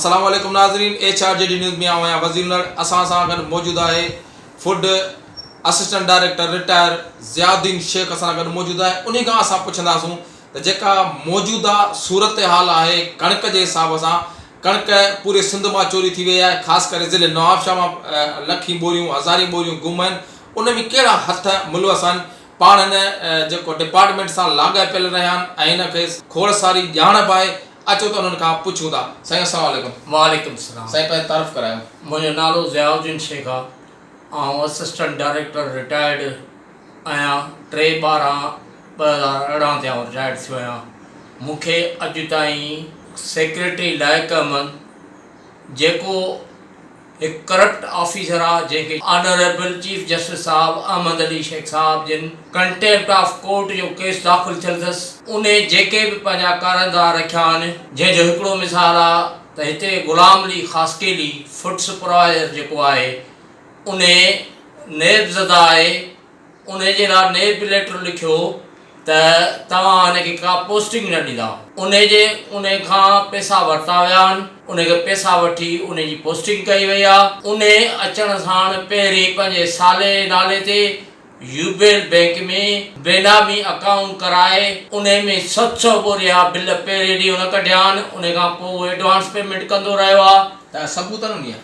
अस्सलाम वालेकुम नाज़रीन, HRJD न्यूज़ में आया वज़ीर असां सां गॾु मौजूदु आहे food assistant director retire Ziauddin Shaikh असां सां गॾु मौजूदु आहे। उन खां असां पुछंदासूं त जेका मौजूदा सूरत हाल आहे कणिक जे हिसाब सां, कणिक पूरे सिंध मां चोरी थी वई आहे, ख़ासि करे ज़िले नवाबशाह मां लखी बोरियूं हज़ारी बोरियूं गुम आहिनि। उन में कहिड़ा हथ मुलवस आहिनि, पाण हिन जेको डिपार्टमेंट सां लाॻापियल रहिया आहिनि ऐं हिन खे खोड़ सारी ॼाण बि आहे। अचो त उन्हनि खां पुछूं था। साईं अस्सलाम वालेकुम। वालेकुम सलाम। साईं पंहिंजी तारीफ़ करायो। मुंहिंजो नालो ज़ियाउद्दीन शेख आहे ऐं असिस्टेंट डायरेक्टर रिटायर्ड आहियां। 3/12/2018 ते आउं रिटायर्ड थियो आहियां। मूंखे अॼु ताईं सेक्रेटरी लाइक़ अहमद जेको हिकु करप्ट ऑफिसर आहे, जंहिंखे ऑनरेबल चीफ जस्टिस साहब अहमद अली शेख साहब जिन कंटेम्प्ट ऑफ कोर्ट जो केस दाख़िल थियल अथसि, उन जेके बि पंहिंजा कारंदार रखिया आहिनि, जंहिंजो हिकिड़ो मिसाल आहे त हिते गुलाम अली ख़ासकेली फूड सुपरवाइज़र जेको आहे उन नेबज़दा आहे, उन जे लाइ नेब लेटर लिखियो त तव्हां हिनखे का पोस्टिंग न ॾींदा। उन खां पैसा वरिता विया आहिनि, उनखे पैसा वठी उन जी पोस्टिंग कई वई आहे। उन अचण साण पहिरीं पंहिंजे साले नाले ते यूबेल बैंक में बेनामी अकाउंट कराए उन में 700 बोरिया बिल पहिरें ॾींहुं उन कढिया आहिनि। उन खां पोइ एडवांस पेमेंट कंदो रहियो आहे। त सबूत न ॾिया,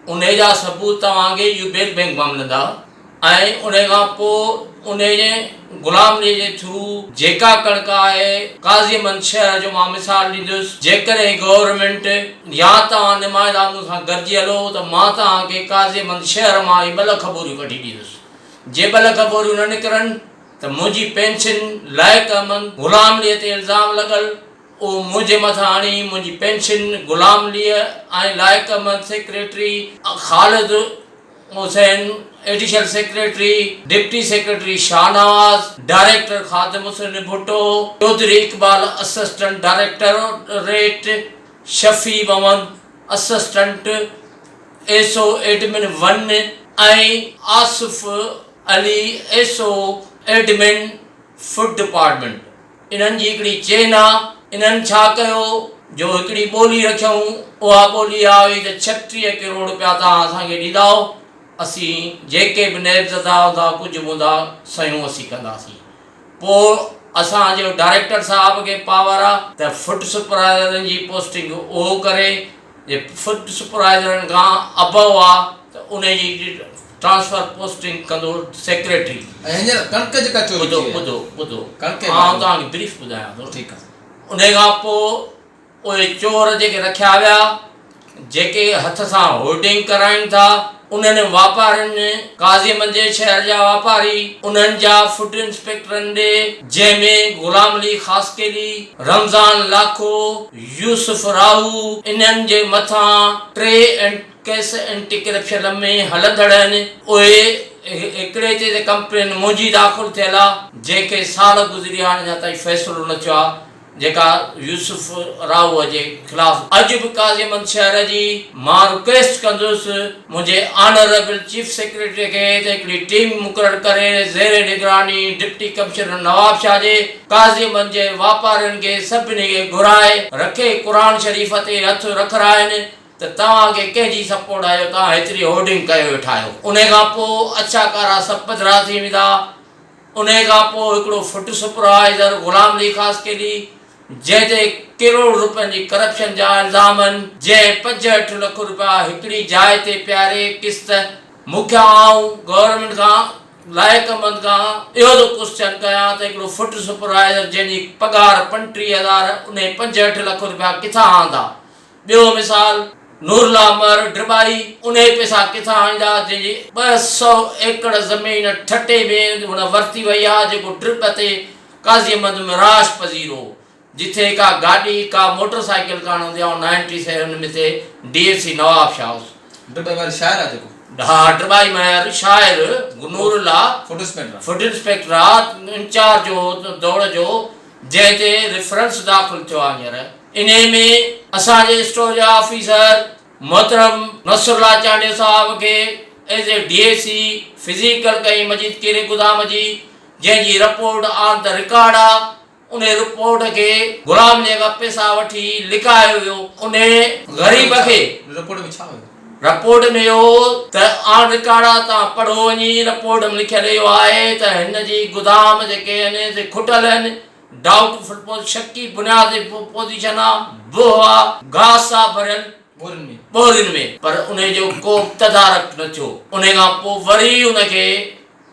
उन जा सबूत तव्हांखे यूबेल बैंक मां मिलंदा। ऐं उन खां पोइ उन जे गुलाम अली जे थ्रू जेका कणिक आहे काज़ीमंद शहर जो मां मिसाल ॾींदुसि, जेकॾहिं गवर्नमेंट या तव्हां नुमाइंदा मूंसां गॾिजी हलो त मां तव्हांखे काज़ीमंद शहर मां 2 लख बोरियूं कढी ॾींदुसि। जे 2 लख बोरियूं न निकिरनि त मुंहिंजी पेंशन लाइक़ अहमद गुलाम अलीअ ते इल्ज़ाम लॻल, उहो मुंहिंजे मथां आणी मुंहिंजी पेंशन गुलाम अलीअ ऐं लाइक़ Ahmed secretary Khalid Hussain, additional secretary deputy secretary Shahnawaz, director Khadim Hussain Bhutto, Chaudhry Iqbal assistant directorate, Shafi Mohammad assistant SO admin 1 ऐं Asif Ali SO admin food department. इन्हनि जी हिकिड़ी चेन आहे। इन्हनि छा कयो जो हिकिड़ी ॿोली रखियऊं, उहा ॿोली आहे हुई त 36 करोड़ रुपया तव्हां असांखे ॾींदव, असीं जेके बि नेबज़दा हूंदा कुझु हूंदा सयूं असीं कंदासीं। पोइ असांजो डायरेक्टर साहब खे पावर आहे त फूड सुपरवाइज़रनि जी पोस्टिंग उहो करे, जे फूड सुपरवाइज़रनि खां अबव आहे त उन जी ट्रांसफर पोस्टिंग कंदो सेक्रेटरी। हींअर कणिक जेका चोरी ॿुधो कणिक मां तव्हांखे ब्रीफ ॿुधायां थो। ठीकु आहे। उन खां पोइ उहे चोर जेके रखिया विया, जेके हथ सां होल्डिंग कराइनि था, उन्हनि वापारियुनि काज़ीमंद जे शहर जा वापारी उन्हनि जा फूड इंस्पेक्टरनि ॾे, जंहिंमें गुलाम अली ख़ासकेली, रमज़ान लाखो, यूसुफ राहू, इन्हनि जे मथां 3 केस एंटी करप्शन में हलंदड़ आहिनि। उहे हिकिड़े ते कंप्लेन मुंहिंजी दाख़िल थियल आहे, जंहिंखे साल गुज़री हाणे अञा ताईं फ़ैसिलो न थियो आहे, जेका यूसुफ राहूअ जे ख़िलाफ़। अॼु बि काज़ीमंद शहर जी मां रिक्वेस्ट कंदुसि मुंहिंजे ऑनरेबल चीफ सेक्रेटरी खे त हिकिड़ी टीम मुक़ररु करे ज़ेर निगरानी डिप्टी कमिश्नर नवाबशाह जे काज़ीमंद जे वापारियुनि खे सभिनी खे घुराए रखे क़ुर शरीफ़ ते हथ रखाइनि त तव्हांखे कंहिंजी सपोर्ट आहे, तव्हां हेतिरी होर्डिंग कयो वेठा आहियो। उन खां पोइ अछा कारा सभु पधरा थी वेंदा। उन खां पोइ हिकिड़ो फूड सुपरवाइज़र गुलाम अली ख़ासकेली, जंहिं ते करोड़ रुपयनि जी करप्शन जा इल्ज़ाम आहिनि, जंहिं 65 लख रुपया हिकिड़ी जाइ ते प्यारे किस्त। मूंखे आऊं गवर्नमेंट खां लाइक़ अहमद खां इहो थो क्वेश्चन कयां त हिकिड़ो फूड सुपरवाइज़र जंहिंजी पघार 35,000, उन 65 लख रुपया किथां आंदा। ॿियो मिसाल नूरला मर ड्रबाई, उन पैसा किथां आणींदा, जंहिंजी 200 एकड़ ज़मीन ठटे में हुन वरिती वई आहे, जेको ड्रिप ते काज़ीमंद में राश पज़ीर हो, जिथे का गाॾी का मोटरसाइकिल कान हूंदी आहे। 97 में ते DFC नवाबशाह ड्रबाई वारी शायर आहे जेको, हा ड्रबाई में शायर नूरला फूड इंस्पेक्टर इंचार्ज जो दौड़ जो, जंहिं ते रेफरेंस दाख़िल थियो आहे हींअर। इन में असांजे स्टोर जा ऑफिसर मोहतरम नसरुल्ला चांडिया साहब खे एज ए DFC फिज़िकल कई मजीद केरे गोदाम जी, जंहिंजी रिपोर्ट ऑन द रिकॉर्ड आहे। उन रिपोर्ट के गुलाम जेका पैसा वठी लिकायो वियो उन ग़रीब खे रिपोर्ट में छा हुयो? रिपोर्ट में हो त ऑन रिकॉर्ड आहे, तव्हां पढ़ो वञी। रिपोर्ट में लिखियलु इहो आहे त हिन जी गोदाम जेके आहिनि से खुटल आहिनि, डाउटफुल शकी बुनियाद ते पोजीशन आहे, बोह आहे, घास आहे भरियल बोरिन में, पर उन जो को तदारक न थियो। उन खां पोइ वरी उनखे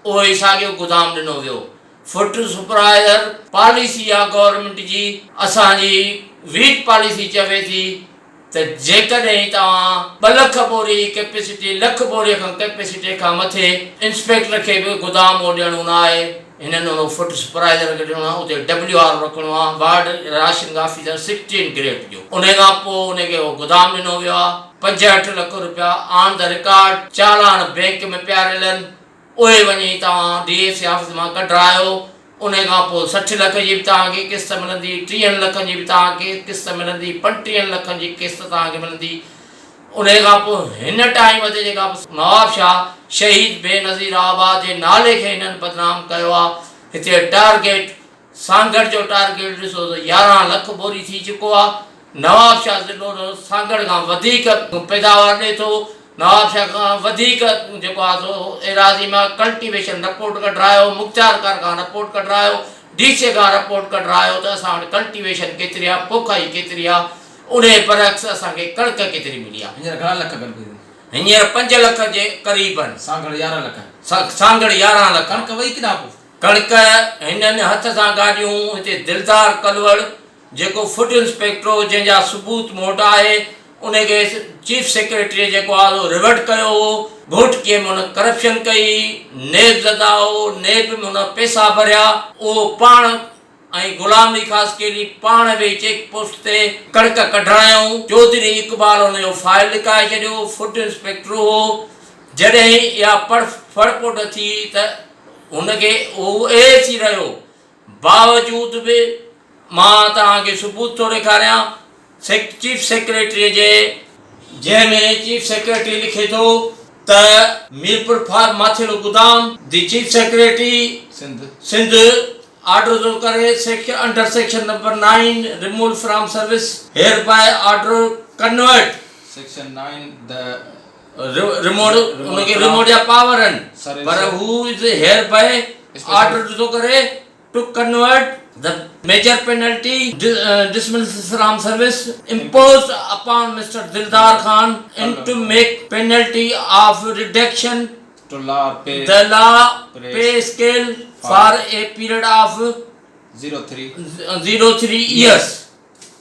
उहो ई साॻियो गोदाम ॾिनो वियो। फूड सुपरवाइज़र पॉलिसी आहे गवर्नमेंट जी, असांजी वीक पॉलिसी चवे थी त जेकॾहिं तव्हां 2 लख बोरी कैपेसिटी, लख बोरी खां कैपेसिटी खां मथे इंस्पेक्टर खे बि गोदाम ॾियणो न आहे, हिननि फूड सुपरवाइज़र खे ॾियणो आहे, उते WR रखिणो आहे, वार्ड राशन ऑफिसर 16 ग्रेड जो। उन खां पोइ उनखे उहो गोदाम ॾिनो वियो आहे। 65 लख रुपया on the record challan bank में पियारियल आहिनि, उहे वञी तव्हां DFC ऑफिस मां कढायो। उन खां पोइ 60 लख जी बि तव्हांखे किस्त मिलंदी, 30 लखनि जी बि तव्हांखे किस्त मिलंदी, 35 लखनि जी किस्त तव्हांखे मिलंदी। उन खां पोइ हिन टाइम ते जेका नवाब शाह शहीद बेनज़ीर आबाद जे नाले खे हिननि बदनाम कयो आहे। हिते टारगेट सांगड़ जो टारगेट ॾिसो त 11 लख बोरी थी चुको आहे। नवाब शाह ज़िलो सांगड़ खां वधीक पैदावार ॾिए थो, नवाब शाह खां वधीक जेको आहे सो एराज़ी मां कल्टिवेशन रिपोर्ट कढायो, मुख्तियार कर खां रिपोर्ट कढायो, DC खां रिपोर्ट कढायो त असां वटि कल्टिवेशन केतिरी आहे, पोखाई केतिरी आहे, उन बरक्स असांखे कणिक केतिरी मिली आहे। हींअर घणा लख गॾु? हींअर 5 लख जे क़रीबन। सांगड़ 11 लख, सांगड़ 11 लख। कणिक वई किना पोइ? कणिक हिननि हथ सां गाॾियूं। हिते दिलदार कलवड़ जेको फूड इंस्पेक्टर हो, जंहिंजा सबूत मोट आहे, उनखे चीफ सेक्रेटरी जेको आहे उहो रिवर्ट कयो हो। घोटकीअ में हुन करप्शन कई, नेब ज़दाओ, नेब में हुन पैसा भरिया, उहो पाण ऐं गुलाम अली खासकेली पाण वेही चेक पोस्ट ते कणिक कढायूं। चौधरी इकबाल हुनजो फाइल लिकाए छॾियो, फूड इंस्पेक्टर हो। जॾहिं इहा फड़पोट थी त हुनखे उहो थी रहियो, बावजूद बि मां तव्हांखे सबूत थो ॾेखारियां चीफ सेक्रेटरी जे, जंहिंमें चीफ सेक्रेटरी लिखे थो त मीरपुर फार्म माथिलो गोदाम दी चीफ सेक्रेटरी सिंध ऑर्डर थो करे under section number 9 remove from service hereby order convert section 9 the remote जा पावर आहिनि, पर who is hereby order थो करे to convert the major penalty dismissal from service imposed upon Mr. Dildar Khan and to make penalty of reduction to the law pay scale for a period of 03 years.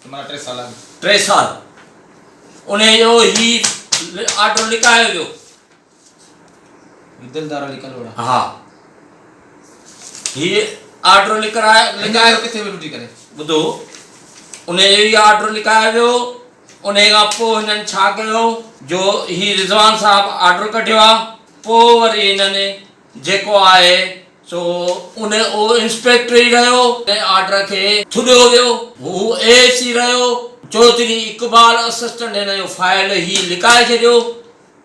तुम्हारा 3 साल 3 साल उन्हें जो ही order लिखायो वियो दिलदार अली कलवड़ा। हाँ, ये ऑर्डर लिखायो किथे विरोधी करे ॿुधो, उन जो ई ऑर्डर लिखायो वियो। उन खां पोइ हिननि छा कयो, जो ही रिज़वान साहब ऑर्डर कढियो आहे, पोइ वरी हिननि जेको आहे सो उहो इंस्पेक्टर ई रहियो, ऑर्डर खे थुॾियो वियो, हू ASC रहियो। चौधरी इकबाल असिस्टेंट हिन जो फाइल ही लिकाए छॾियो।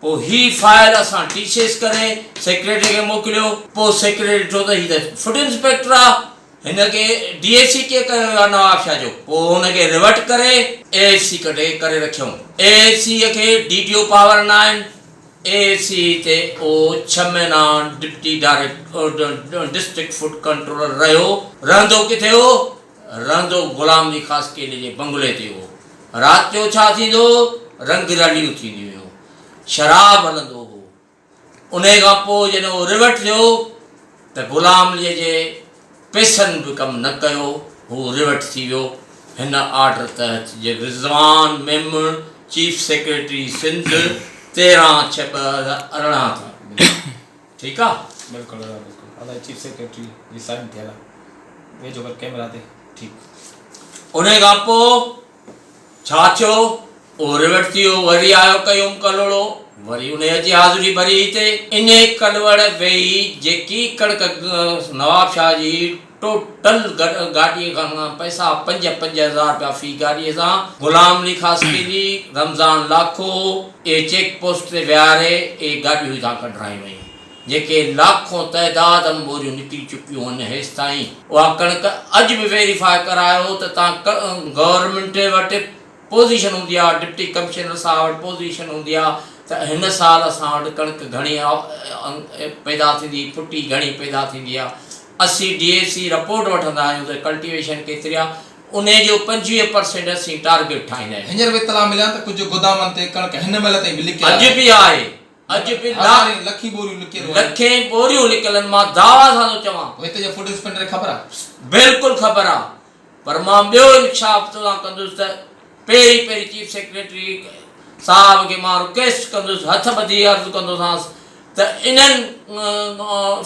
पोइ ही फाइल असां DCS करे सेक्रेटरी खे मोकिलियो। पोइ सेक्रेटरी चयो त हीअ त फूड इंस्पेक्टर आहे, हिनखे DSC कीअं कयो आहे नवाब शाह जो। पोइ हुनखे रिवर्ट करे ASC कढे करे रखियऊं। ASC खे DDO पावर न आहिनि। ASC ते ओ 6 महीना deputy director district food controller रहियो। रहंदो किथे हो? रहंदो गुलाम अली खासकेली जे बंगले ते हो। राति जो छा थींदो? रंग रलियूं थींदियूं, शराब हलंदो हो। उन खां पोइ जॾहिं उहो रिवर्ट थियो त गुलाम अलीअ जे पैसनि बि कमु न कयो, हू रिवर्ट थी वियो। हिन ऑर्डर तहत जे रिज़वान मेमन चीफ सेक्रेटरी सिंध 13/6/2018 ठीकु आहे। बिल्कुलु बिल्कुलु अलाए चीफ सेक्रेटरी जी साइन थियल आहे वेझो कर कैमरा ते ठीकु। उन खां पोइ छा थियो, उहो रिवर्ट थी वियो। वरी आयो कयूं कलोड़ो, वरी उन जी हाज़िरी भरी हिते। इन कलवड़ वेही जेकी कणिक नवाब शाह जी टोटल गाॾीअ खां पैसा 5,000 रुपया फी गाॾीअ सां गुलाम अली खासकेली, रमज़ान लाखो ए चेक पोस्ट ते विहारे ए गाॾियूं हितां कढायूं वयूं। जेके लाखों तइदाद में बोरियूं निकिरी चुकियूं आहिनि हेसि ताईं उहा कणिक अॼु बि वेरीफाई करायो त तव्हां गवर्नमेंट वटि पोज़ीशन हूंदी आहे, डिप्टी कमिशनर साहब वटि पोज़ीशन हूंदी आहे त हिन साल असां वटि कणिक घणी पैदा थींदी, फुटी घणी पैदा थींदी आहे। असीं DAC रिपोर्ट वठंदा आहियूं त कल्टिवेशन केतिरी आहे, उन जो 25% असीं टारगेट ठाहींदा आहियूं। हींअर बि इतला मिलिया त कुझु गोदामनि ते कणिक हिन महिल ताईं बि लिकियल अॼु बि आहे, अॼु बि लखी बोरियूं लिकियल लखें बोरियूं लिकियल आहिनि। मां दावा सां थो चवां, हिते जो फूड इंस्पेक्टर खे ख़बर आहे? बिल्कुलु ख़बर आहे, पर मां ॿियो इंकशाफ तव्हां कंदुसि त पहिरीं चीफ सेक्रेटरी साहब खे मां रिक्वेस्ट कंदुसि, हथ ॿधी अर्ज़ु कंदोसांसि त इन्हनि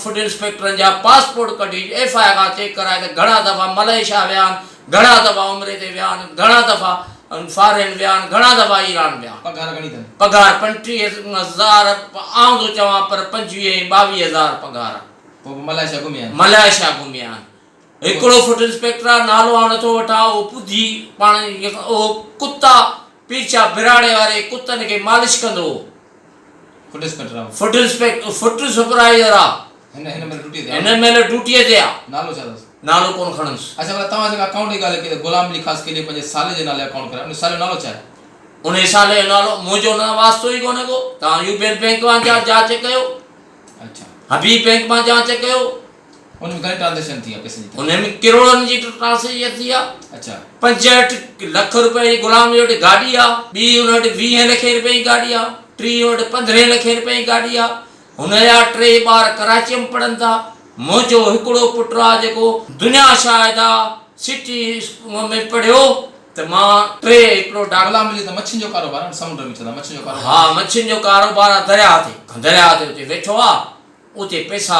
फूड इंस्पेक्टरनि जा पासपोर्ट कढी FIR खां चेक कराए त घणा दफ़ा मलेशिया विया आहिनि, घणा दफ़ा उमिरे ते विया आहिनि, घणा दफ़ा फॉरेन विया आहिनि, घणा दफ़ा ईरान विया। पगार घणी अथनि? पगार 35,000 आउं थो चवां, पर 25,000 पगार। पोइ मलेशिया घुमिया आहिनि? मलेशिया घुमिया आहिनि। हिकिड़ो फूड इंस्पेक्टर आहे, नालो हाणे नथो वठां, उहो ॿुधी पाण उहो कुता पीछा बिराड़े वारे कुतनि खे मालिश कंदो हो। फूड इंस्पेक्टर आहे? फूड सुपरवाइज़र आहे। हिन महिल ड्यूटीअ ते आहे। नालो छा अथसि? नालो कोन खणंदुसि। अच्छा, भला तव्हां जेका अकाउंट जी ॻाल्हि कई गुलाम अली ख़ासि के लिए पंहिंजे साले जे नाले अकाउंट करायो, उन साले जो नालो छा आहे? उन साले जो नालो मुंहिंजो न वास्तो ई कोन्हे को। तव्हां यूबीएल बैंक मां जांच कयो, अच्छा हबीब बैंक मां जांच कयो, उनमें घणी ट्रांजेक्शन थी आहे पैसे जी? उनमें करोड़नि जी ट्रांजेक्शन थी आहे। अच्छा, 65 लख रुपए जी गुलाम जो गाॾी आहे, ॿी उन वटि 20 लखे रुपए जी गाॾी आहे, टी वटि 15 लखे रुपए जी गाॾी आहे। हुनजा 3 ॿार कराची में पढ़नि था। मुंहिंजो हिकिड़ो पुटु आहे जेको दुनिया शाहिद आहे, सिटी में पढ़ियो त मां हिकिड़ो गुलाम अली त मच्छियुनि जो कारोबार आहे, समुंड में चवंदा मच्छियुनि जो कारोबार। हा, मच्छियुनि जो कारोबार आहे। दरिया ते उते वेठो आहे, उते पैसा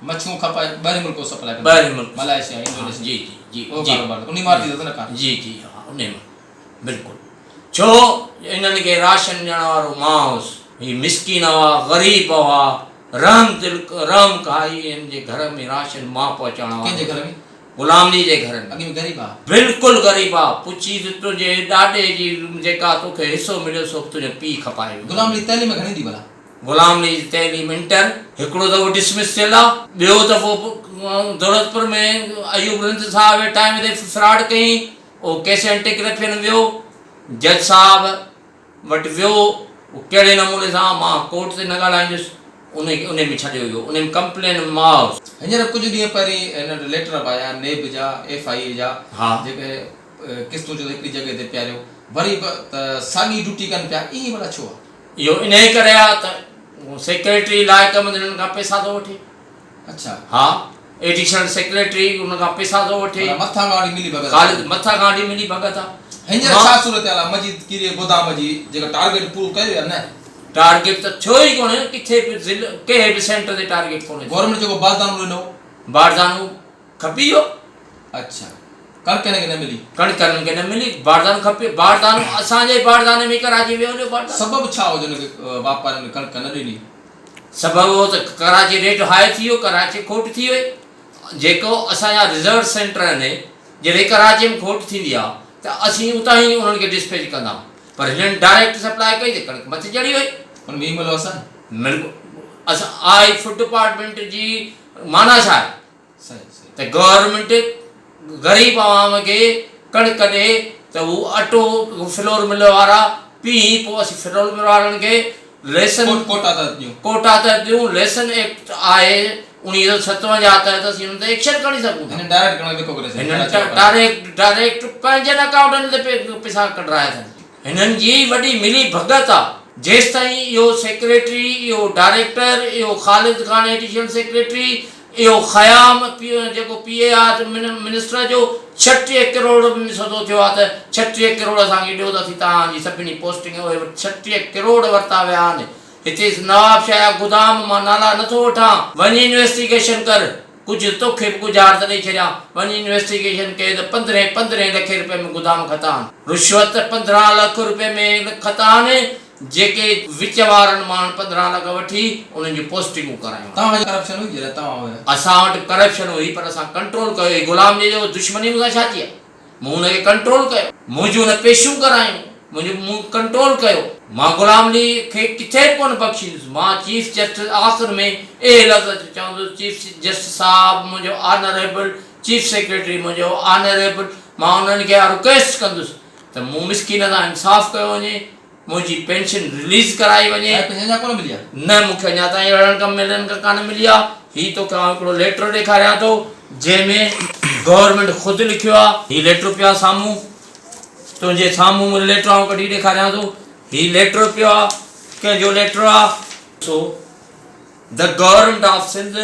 मच्छियूं खपाए ॿाहिरि मुल्क सप्लाई करे, ॿाहिरि मुल्क मलेशिया, इंडोनेशिया। जी जी वो जी कारोबार उन्हीं मारती अथसि न कार। जी जी हा, उन में बिल्कुलु। छो इन्हनि खे राशन ॾियण वारो मां हुउसि, हीउ मिसकीन हुआ, ग़रीब हुआ, रहम खाई हिन जे घर में राशन मां पहुचाइण वारो। कंहिंजे घर में? गुलाम अली जे घर में। अॻे में ग़रीब आहे? बिल्कुलु ग़रीब आहे। पुछी त तुंहिंजे ॾाॾे जी जेका तोखे हिसो मिलियो सो तुंहिंजो पीउ खपाए। गुलाम अली तइलीम घणी दी भला? गुलाम अली तइलीम इंटर, हिकिड़ो दफ़ो डिसमिस थियल आहे, ॿियो दफ़ो दौलतपुर में अयूब रिंद साहब जे टाइम ते फ्रॉड कई, उहो केस एंटी करप्शन वियो, जज साहब वटि वियो, उहो कहिड़े नमूने सां मां कोर्ट ते न ॻाल्हाईंदुसि, उन में छॾियो वियो, उन में कंप्लेन मां हुउसि। हींअर कुझु ॾींहं पहिरीं हिन लेटर बि आया नेब जा, FIA जा, हा, जेके किस्तूं जो हिकिड़ी जॻह ते पियारियो, वरी त साॻी ड्यूटी कनि पिया, ईअं भला छो आहे? इहो इन करे आहे त सेक्रेटरी लाइक़ हिननि खां पैसा थो वठे। अच्छा, हा, एडिशनल सेक्रेटरी उन खां पैसा थो वठे, मथां गाड़ी मिली भगत, ख़ाली मथां गाड़ी मिली भगत आहे। हींअर छा सूरत आहे मजीद कीरे गोदाम जी जेका टारगेट पूरो कयो या न? टारगेट त छो ई कोन्हे, किथे बि कंहिं बि सेंटर ते टारगेट कोन्हे। गवर्नमेंट जेको बारदानो ॾिनो, बारदानो खपी वियो। अच्छा, कणिक हिनखे न मिली? कणिक हिनखे न मिली, बारदानो खपे। बारदानो असांजे बारदाने में कराची वियो हुयो बारदानो। सबबु छा हो जिनखे वापारियुनि कणिक न ॾिनी? सबबु हो त कराची रेट हाई थी वियो, कराची खोट थी वई। जेको असांजा रिज़र्व सेंटर आहिनि, जॾहिं कराची में खोट थींदी आहे त असीं उतां ई उन्हनि खे डिस्पैच कंदा, पर हिननि डायरेक्ट सप्लाई कई त कणिक मथे चढ़ी वई। हुन में मिलो असां आई फूड डिपार्टमेंट जी माना छा आहे? सही त गवर्नमेंट ग़रीब आवाम खे कणिक ॾे त हू अटो फ्लोर मिल वारा पी, पोइ असीं फ्लोर मिल वारनि खे लेसन कोटा त ॾियूं। लेसन एक्ट आहे 1957 तहत असीं हुन ते एक्शन खणी सघूं था। डायरेक्ट पंहिंजनि अकाउंटनि ते पैसा कढाया अथनि। हिननि जी वॾी मिली भगत आहे। जेसि ताईं इहो सेक्रेटरी, इहो डायरेक्टर, इहो ख़ालिद खान एडिशनल सेक्रेटरी, इहो ख़याम जेको PA आहे मिनिस्टर जो 36 करोड़ में सौदो थियो आहे त 36 करोड़ असांखे ॾियो त असीं तव्हांजी सभिनी पोस्टिंग 36 करोड़ वरिता विया आहिनि। हिते नवाब शाह गोदाम मां नाला नथो वठां, वञी इन्वेस्टिगेशन कर, कुझु तोखे बि गुज़ार त ॾेई छॾियां। वञी इन्वेस्टिगेशन कयो त 15 लख रुपए में गोदाम खता आहिनि। रुश्वत 15 लख रुपए में खता आहिनि, जेके विच वारनि माण्हुनि 15 लख वठी उन्हनि जूं पोस्टिंगूं करायूं। असां वटि करप्शन हुई, पर असां कंट्रोल कयो। गुलाम जी जो दुश्मनी मूंसां छा थी आहे? मूं हुनखे कंट्रोल कयो, मुंहिंजूं न पेशियूं करायूं, मुंहिंजो मुंहुं कंट्रोल कयो। मां गुलाम अली खे किथे कोन बख़्शींदुसि। मां चीफ जस्टिस आख़िर में ए लफ़्ज़ चवंदुसि, चीफ जस्टिस साहब, मुंहिंजो ऑनरेबल चीफ सेक्रेटरी, मुंहिंजो ऑनरेबल, मां उन्हनि खे रिक्वेस्ट कंदुसि त मूं मिसकिन सां इंसाफ़ कयो वञे, मुंहिंजी पेंशन रिलीज़ कराई वञे। कोन मिली आहे? न, मूंखे अञा ताईं रड़न मिलनि खां कान मिली आहे। हीउ तोखे आउं हिकिड़ो लेटर ॾेखारियां थो जंहिंमें गवर्नमेंट ख़ुदि लिखियो आहे। हीउ लेटर पियो आहे साम्हूं, तुंहिंजे साम्हूं मुंहिंजो लेटर आउं कढी ॾेखारियां थो। हीउ लेटर पियो आहे, कंहिंजो लेटर आहे? So the government of Sindh,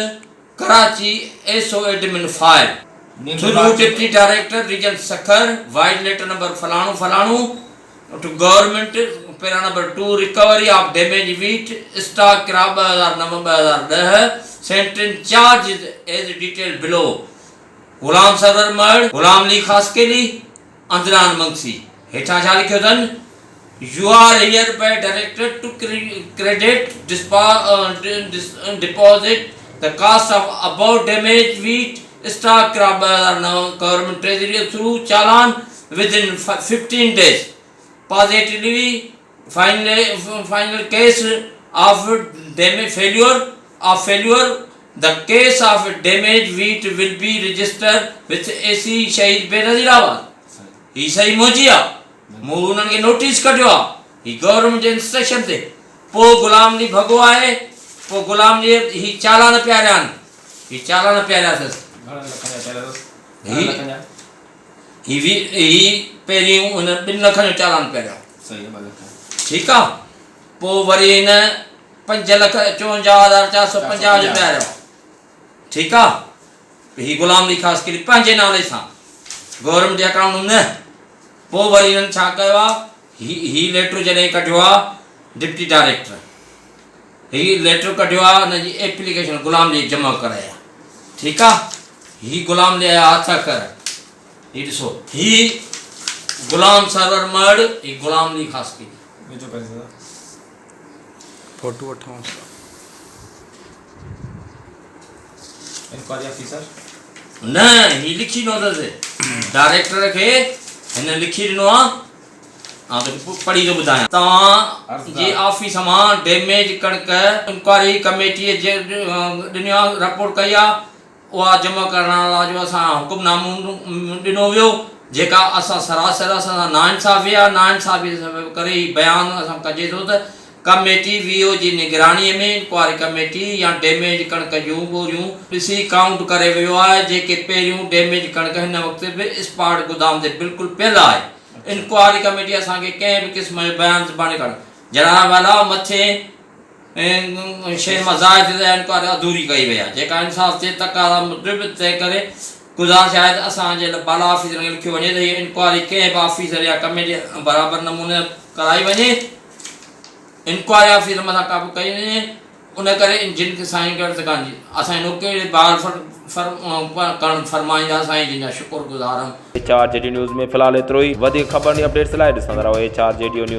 Karachi, SO admin file through deputy director region Sukkur, vide letter number फलाणो फलाणो to government. Para number 2, recovery of damage wheat stock किराब 2009-2010, sent in charge as detail below. Ghulam Sarwar मर्ड, गुलाम अली खासकेली, अंदरान मंगसी। हेठां छा लिखियो अथनि? You are hereby directed to credit deposit the cost of about damage wheat stock किराब 2009 government treasury through challan with in 15 days। Positively final case of failure, the case of damaged wheat will be registered with AC शहीद बेनज़ीराबाद। ही सही मोजी आहे। मूं उन्हनि खे notice कढियो आहे, ही गवर्नमेंट जे इंस्ट्रक्शन ते। पोइ गुलाम अली भॻो आहे, पोइ गुलाम अली ही चालान पियारिया आहिनि, ही चालान पियारिया अथसि। ही पहिरियों हुन 2 लख जो चालान पियारिया। ठीकु आहे। पोइ वरी हिन 5,54,450 जो पियारियो। ठीकु आहे। ही गुलाम अली खासकेली पंहिंजे नाले सां, गवर्नमेंट जे अकाउंट न। पोइ वरी हिननि छा कयो आहे? ही लेटर जॾहिं कढियो आहे डिप्टी डायरेक्टर, ही लेटर कढियो आहे, हुनजी एप्लीकेशन गुलाम अली जमा कराई आहे। ठीकु आहे। ही गुलाम अली जा हथ कर, ही ॾिसो, ही गुलाम सरवर मर्ड, ही गुलाम अली खासकेली। फोटो वठां। इंक्वायरी ऑफिसर न, ही लिखी ॾिनो अथसि डायरेक्टर खे, हिन लिखी ॾिनो आहे। हा त पढ़ी थो ॿुधायां। तव्हां जी ऑफिस मां डैमेज कणिक इंक्वायरी कमेटीअ जे ॾिनो रिपोर्ट कई आहे, उहा जमा करण लाइ जो असां हुकुमनामो ॾिनो वियो, जेका असां सरासर असां नाइंसाफ़ी आहे। नाइंसाफ़ी करे ही बयानु असां कजे थो त कमेटी VO जी निगरानीअ में इंक्वायरी कमेटी या डैमेज कणिक जूं ॻोल्हियूं ॾिसी काउंट करे वियो आहे, जेके पहिरियों डैमेज कणिक हिन वक़्तु बि स्पाट गोदाम ते बिल्कुलु पियल आहे। इंक्वायरी कमेटी असांखे कंहिं बि क़िस्म जो बयानु ज़बानी करणु जनाब वाला मथे शइ मज़ाज इंक्वायरी अधूरी कई वई आहे, जेका इंसाफ़ जे तक़ाज़ा मुजिब तय करे गुज़ारिश आहे त असांजे बाला ऑफिसर खे लिखियो वञे त हीअ इंक्वायरी कंहिं बि ऑफिसर या कमेटी बराबरि नमूने कराई वञे, इंक्वायरी ऑफिसर मथां काबू कई वञे। उन करे जिन खे साईं करणु सघनि असांजे नौके बार करणु फरमाईंदा, साईं जिन जा शुक्रगुज़ार आहियूं। HR JD न्यूज़ में फ़िलहाल एतिरो ई। वधीक ख़बर ऐं अपडेट्स लाइ ॾिसंदा रहो HR JD न्यूज़।